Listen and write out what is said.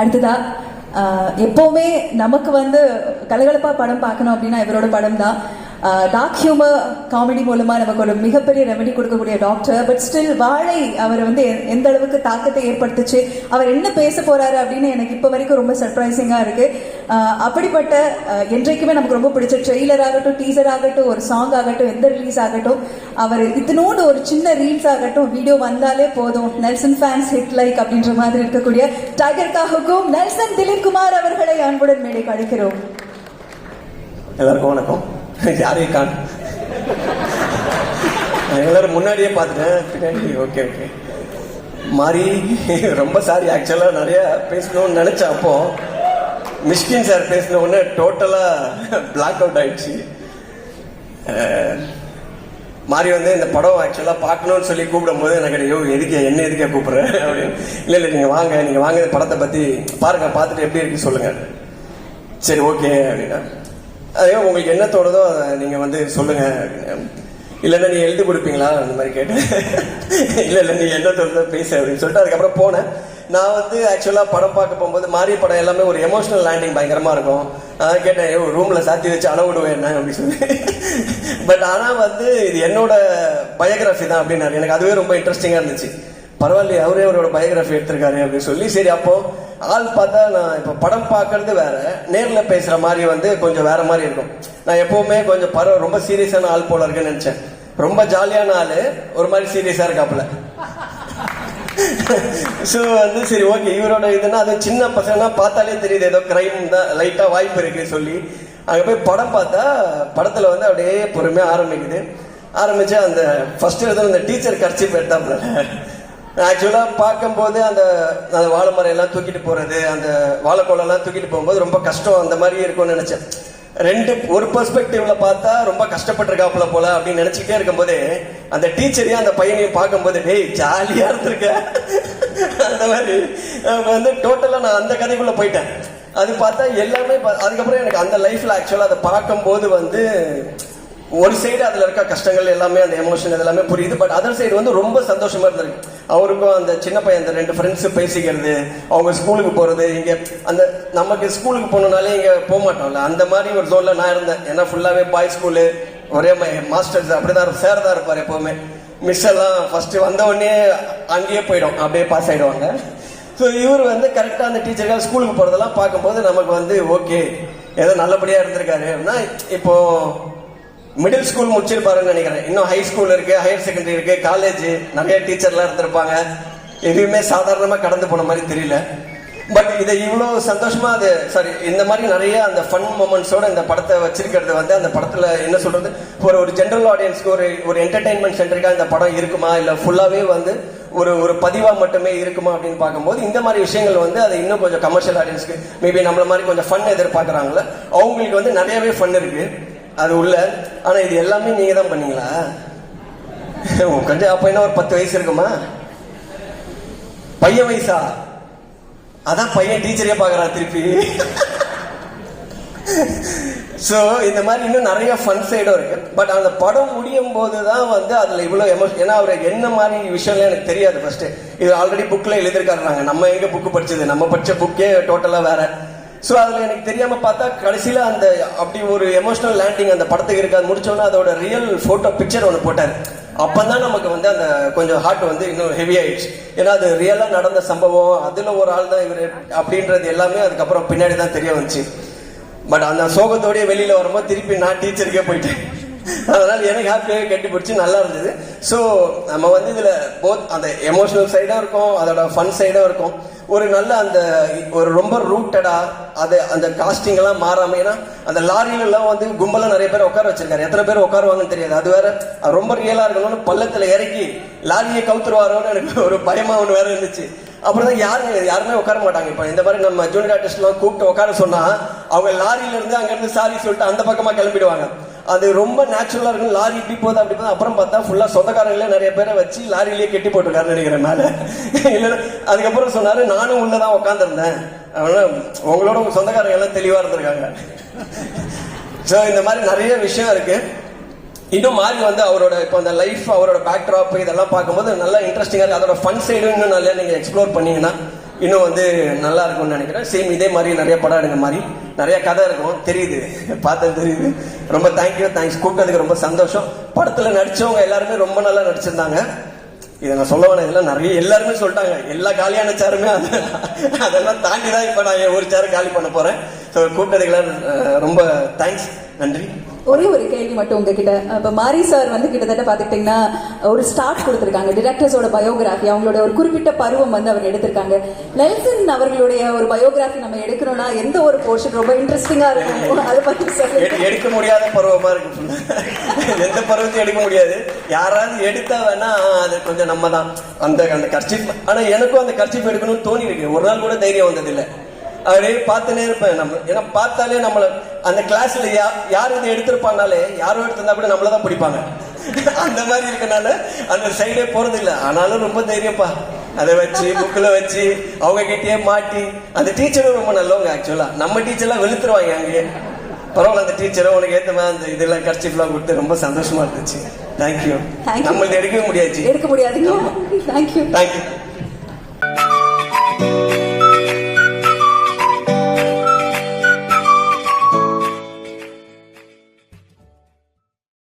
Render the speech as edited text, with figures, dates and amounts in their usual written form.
அடுத்ததா எப்போவுமே நமக்கு வந்து கலகலப்பா படம் பார்க்கணும் அப்படின்னா இவரோட படம் தான். டார்க் ஹியூமர் காமெடி மூலமா நமக்கு ஒரு மிகப்பெரிய ரெமெடி கொடுக்கக்கூடிய டாக்டர். பட் ஸ்டில் வாழை அவர் வந்து எந்த அளவுக்கு தாக்கத்தை ஏற்படுத்துச்சு, அவர் என்ன பேச போறாரு அப்படின்னு எனக்கு இப்போ வரைக்கும் ரொம்ப சர்ப்ரைசிங்கா இருக்கு. அப்படிப்பட்ட என்றைக்குமே நமக்கு ரொம்ப பிடிச்ச ட்ரெய்லர் ஆகட்டும், டீசர் ஆகட்டும், ஒரு சாங் ஆகட்டும், எந்த ரிலீஸ் ஆகட்டும், அவர் இத்தினோடு ஒரு சின்ன ரீல்ஸ் ஆகட்டும், வீடியோ வந்தாலே போதும் நெல்சன் ஃபேன்ஸ் ஹிட் லைக் அப்படின்ற மாதிரி இருக்கக்கூடிய டைகர் கா ஹுக்கும் நெல்சன் திலீப் குமார் அவர்களை அன்புடன் மேடைக்கு அழைக்கிறோம். எல்லாருக்கும் வணக்கம். யாரையும் காண எல்லாரும் முன்னாடியே பார்த்துட்டேன், பின்னாடி ஓகே ஓகே மாறி ரொம்ப சாரி. ஆக்சுவலாக நிறைய பேசணும்னு நினைச்சேன். அப்போ மிஷ்கின் சார் பேசின உடனே டோட்டலாக பிளாக் அவுட் ஆயிடுச்சு. மாறி வந்து இந்த படம் ஆக்சுவலாக பார்க்கணும்னு சொல்லி கூப்பிடும் போது எனக்கு என்ன எதுக்கே கூப்பிடுறேன் அப்படின்னு. இல்லை நீங்கள் வாங்க படத்தை பற்றி பாருங்க, பார்த்துட்டு எப்படி இருக்கு சொல்லுங்க. சரி ஓகே அப்படின்னா, அதே உங்களுக்கு என்ன தோணுதோ அதை நீங்கள் வந்து சொல்லுங்க அப்படின்னு. இல்லைன்னா நீ எழுதி கொடுப்பீங்களா அந்த மாதிரி கேட்டேன். இல்லை நீ என்ன தோணுதோ பேச அப்படின்னு சொல்லிட்டு அதுக்கப்புறம் போனேன். நான் வந்து ஆக்சுவலாக படம் பார்க்க போகும்போது மாறி படம் எல்லாமே ஒரு எமோஷனல் லேண்டிங் பயங்கரமாக இருக்கும். அதான் கேட்டேன், ரூமில் சாத்தி வச்சு அளவிடுவேன் என்ன அப்படின்னு சொல்லி. பட் ஆனால் வந்து இது என்னோட பயோகிராஃபி தான் அப்படின்னாரு. எனக்கு அதுவே ரொம்ப இன்ட்ரெஸ்டிங்காக இருந்துச்சு. பரவாயில்லையே, அவரே அவரோட பயோகிராஃபி எடுத்திருக்காரு அப்படின்னு சொல்லி. சரி, அப்போ ஆள் பார்த்தா நான் இப்போ படம் பார்க்கறது வேற, நேரில் பேசுகிற மாதிரி வந்து கொஞ்சம் வேற மாதிரி இருக்கும். நான் எப்பவுமே கொஞ்சம் ரொம்ப சீரியஸான ஆள் போல இருக்குன்னு நினச்சேன். ரொம்ப ஜாலியான ஆள் ஒரு மாதிரி சீரியஸாக இருக்காப்புல. ஸோ வந்து சரி ஓகே, இவரோட இதுனா அது சின்ன பசங்கன்னா பார்த்தாலே தெரியுது ஏதோ கிரைம் தான் லைட்டாக வாய்ப்பு இருக்கு சொல்லி அங்கே போய் படம் பார்த்தா படத்தில் வந்து அப்படியே பொறுமையாக ஆரம்பிச்சு அந்த ஃபர்ஸ்ட் எடுத்து அந்த டீச்சர் கர்ச்சீப் எடுத்தாப்புல. ஆக்சுவலாக பார்க்கும்போது அந்த வாழை மரம் எல்லாம் தூக்கிட்டு போகிறது, அந்த வாழைக்கோளெல்லாம் தூக்கிட்டு போகும்போது ரொம்ப கஷ்டம் அந்த மாதிரி இருக்கும்னு நினச்சேன். ஒரு பெர்ஸ்பெக்டிவ்ல பார்த்தா ரொம்ப கஷ்டப்பட்டிருக்காப்புல போல அப்படின்னு நினைச்சுக்கிட்டே இருக்கும்போது அந்த டீச்சரையும் அந்த பையனையும் பார்க்கும்போது டேய் ஜாலியா இருந்திருக்க அந்த மாதிரி வந்து டோட்டலா நான் அந்த கதைக்குள்ள போயிட்டேன். அது பார்த்தா எல்லாமே அதுக்கப்புறம் எனக்கு அந்த லைஃப்ல ஆக்சுவலா அதை பார்க்கும்போது வந்து ஒரு சைடு அதுல இருக்க கஷ்டங்கள் எல்லாமே அந்த எமோஷன் எல்லாமே புரியுது. பட் அதர் சைடு வந்து ரொம்ப சந்தோஷமா இருந்திருக்கு. அவருக்கும் அந்த சின்ன பையன் அந்த 2 ஃப்ரெண்ட்ஸ் பேசிக்கிறது, அவங்க ஸ்கூலுக்கு போறது, இங்க அந்த நமக்கு ஸ்கூலுக்கு போனோம்னாலே இங்க போக மாட்டோம்ல, அந்த மாதிரி ஒரு ஜோன்ல நான் இருந்தேன். ஏன்னா ஃபுல்லாவே பாய் ஸ்கூலு, ஒரே மாஸ்டர்ஸ் அப்படிதான் சார் தான் இருப்பார் எப்பவுமே. மிஸ் எல்லாம் ஃபர்ஸ்ட் வந்த உடனே அங்கேயே போயிடும், அப்படியே பாஸ் ஆயிடுவாங்க. ஸோ இவர் வந்து கரெக்டாக அந்த டீச்சர்கள் ஸ்கூலுக்கு போறதெல்லாம் பார்க்கும்போது நமக்கு வந்து ஓகே ஏதோ நல்லபடியா இருந்திருக்காரு அப்படின்னா. இப்போ மிடில் ஸ்கூல் முடிச்சிருப்பாருன்னு நினைக்கிறேன். இன்னும் ஹை ஸ்கூல் இருக்கு, ஹையர் செகண்டரி இருக்கு, காலேஜ், நிறைய டீச்சர்லாம் இருந்திருப்பாங்க. எதுவுமே சாதாரணமா கடந்து போன மாதிரி தெரியல. பட் இதை இவ்வளவு சந்தோஷமா இந்த மாதிரி நிறைய அந்த ஃபன் மொமெண்ட்ஸோட இந்த படத்தை வச்சிருக்கிறது வந்து அந்த படத்துல என்ன சொல்றது, ஒரு ஜென்ரல் ஆடியன்ஸ்க்கு ஒரு என்டர்டைன்மெண்ட் சென்டருக்கா இந்த படம் இருக்குமா இல்ல ஃபுல்லாவே வந்து ஒரு பதிவா மட்டுமே இருக்குமா அப்படின்னு பார்க்கும்போது இந்த மாதிரி விஷயங்கள் வந்து அதை இன்னும் கொஞ்சம் கமர்ஷியல் ஆடியன்ஸ்க்கு மேபி நம்மள மாதிரி கொஞ்சம் ஃபன் எதிர்பார்க்கறாங்களா அவங்களுக்கு வந்து நிறையவே ஃபன் இருக்கு அது உள்ள. ஆனா இது எல்லாமே நீங்க தான் பண்ணீங்களா? கொஞ்சம் அப்ப என்ன ஒரு 10 வயசு இருக்குமா? பையன் வயசா? அதான் பையன் டீச்சரே பாக்குறான் திருப்பி. சோ இந்த மாதிரி இன்னும் நிறைய ஃபன் சைடும் இருக்கு. பட் அந்த படம் முடியும் போதுதான் வந்து அதுல இவ்வளவு எமோஷன். ஏன்னா அவரு என்ன மாதிரி விஷயம்லாம் எனக்கு தெரியாது. ஃபர்ஸ்ட் இது ஆல்ரெடி புக்ல எழுதிருக்காங்க. நம்ம எங்க புக் படிச்சது, நம்ம படிச்ச புக்கே டோட்டலா வேற. ஸோ அதில் எனக்கு தெரியாம பார்த்தா கடைசியில் அந்த அப்படி ஒரு எமோஷனல் லேண்டிங் அந்த படத்துக்கு இருக்கு. அது முடிச்சோன்னா அதோட ரியல் போட்டோ பிக்சர் ஒன்று போட்டார். அப்பதான் நமக்கு வந்து அந்த கொஞ்சம் ஹார்ட் வந்து இன்னும் ஹெவி ஆயிடுச்சு. ஏன்னா அது ரியலா நடந்த சம்பவம், அதுல ஒரு ஆள் தான் இவர் அப்படின்றது எல்லாமே அதுக்கப்புறம் பின்னாடி தான் தெரிய வந்துச்சு. பட் அந்த சோகத்தோடய வெளியில வரும்போது திருப்பி நான் டீச்சருக்கே போயிட்டேன். அதனால எனக்கு ஹாப்பியாக கட்டி பிடிச்சி நல்லா இருந்தது. ஸோ நம்ம வந்து இதுல போத் அந்த எமோஷனல் சைடும் இருக்கும், அதோட ஃபன் சைடும் இருக்கும். ஒரு நல்ல அந்த ஒரு ரொம்ப ரூட்டடா அது அந்த காஸ்டிங் எல்லாம் மாறாம. ஏன்னா அந்த லாரியில எல்லாம் வந்து கும்பலா நிறைய பேர் உட்கார வச்சிருக்காரு. எத்தனை பேர் உட்காருவாங்கன்னு தெரியாது. அது வேற ரொம்ப ரியலா இருக்கணும்னு பள்ளத்துல இறக்கி லாரியை கவுத்துருவாரோன்னு எனக்கு ஒரு பயமா ஒன்று வேற இருந்துச்சு. அப்புறம் தான் யாருமே உட்கார மாட்டாங்க. இப்போ இந்த மாதிரி நம்ம ஜூனியர் ஆர்டிஸ்ட் எல்லாம் கூப்பிட்டு உட்கார சொன்னா அவங்க லாரியில இருந்து அங்க இருந்து சாரி சொல்லிட்டு அந்த பக்கமா கிளம்பிடுவாங்க. அது ரொம்ப நேச்சுரலா இருக்கும். லாரி இப்படி போகுது அப்படி போகுது. அப்புறம் பார்த்தா ஃபுல்லா சொந்தக்காரங்களே நிறைய பேரை வச்சு லாரியிலேயே கெட்டி போட்டுருக்காருன்னு நினைக்கிறேன் மேல. இல்ல அதுக்கப்புறம் சொன்னாரு நானும் உள்ளதான் உட்காந்துருந்தேன், உங்களோட உங்க சொந்தக்காரங்க எல்லாம் தெளிவா இருந்திருக்காங்க. சோ இந்த மாதிரி நிறைய விஷயம் இருக்கு. இன்னும் மாறி வந்து அவரோட இப்போ அந்த லைஃப், அவரோட பேக்ட்ராப் இதெல்லாம் பார்க்கும்போது நல்லா இன்ட்ரெஸ்டிங்கா இருக்கு. அதோட ஃபன் சைடும் இன்னும் நல்லா நீங்க எக்ஸ்ப்ளோர் பண்ணீங்கன்னா இன்னும் வந்து நல்லா இருக்கும்னு நினைக்கிறேன். சேம் இதே மாதிரி நிறைய படம் எடுங்க மாதிரி நிறைய கதை இருக்கும், தெரியுது, பார்த்தது தெரியுது. ரொம்ப தேங்க்ஸ், கூப்பிட்டதுக்கு ரொம்ப சந்தோஷம். படத்துல நடிச்சவங்க எல்லாருமே ரொம்ப நல்லா நடிச்சிருந்தாங்க. இதை நான் சொல்ல வேணாம், இதெல்லாம் நிறைய எல்லாருமே சொல்லிட்டாங்க. எல்லா காலியான சேருமே அதெல்லாம் தாண்டி தான் இப்ப நான் ஒரு சேர் காலி பண்ண போறேன். ஸோ கூப்பிட்டதுக்கெல்லாம் ரொம்ப தேங்க்ஸ், நன்றி. ஒரே ஒரு கேள்வி மட்டும் உங்ககிட்ட. இப்ப மாரி சார் வந்து கிட்டத்தட்ட பாத்துக்கிட்டீங்கன்னா ஒரு ஸ்டார்ட் கொடுத்திருக்காங்க, டிரெக்டர்ஸோட பயோகிராஃபி, அவங்களோட ஒரு குறிப்பிட்ட பருவம் வந்து அவங்க எடுத்திருக்காங்க. நெல்சன் அவர்களுடைய ஒரு பயோகிராஃபி நம்ம எடுக்கணும்னா எந்த ஒரு போர்ஷன் ரொம்ப இன்ட்ரெஸ்டிங்கா இருக்கும், அதை பத்தி சொல்லுங்க. எடுக்க முடியாத பருவமா இருக்கு, எந்த பருவத்தையும் எடுக்க முடியாது. யாராவது எடுத்தா வேணா அது கொஞ்சம் நம்ம தான் அந்த கர்ச்சீப். ஆனா எனக்கும் அந்த கர்ச்சீப் எடுக்கணும்னு தோணி இருக்கு, ஒரு நாள் கூட தைரியம் வந்தது இல்லை. அப்படியே பார்த்துனே இருப்பேன். நம்ம ஏன்னா பார்த்தாலே நம்மள அந்த கிளாஸ்ல யார் இதை எடுத்திருப்பானாலே, யாரும் எடுத்திருந்தா கூட நம்மளதான் பிடிப்பாங்க. அந்த மாதிரி இருக்கனால அந்த சைடே போறது இல்லை. ஆனாலும் ரொம்ப தைரியப்பா, அதை வச்சு புக்கில் வச்சு அவங்க கிட்டே மாட்டி. அந்த டீச்சரும் ரொம்ப நல்லவங்க. ஆக்சுவலா நம்ம டீச்சர்லாம் வெளுத்துருவாங்க அங்கேயே. பரவாயில்ல, அந்த டீச்சரும் உனக்கு ஏற்ற மாதிரி அந்த இதெல்லாம் கர்ச்சீஃப்லாம் கொடுத்து ரொம்ப சந்தோஷமா இருந்துச்சு. தேங்க்யூ. நம்மளுக்கு எடுக்கவே முடியாது. எடுக்க முடியாதுங்க. தேங்க்யூ.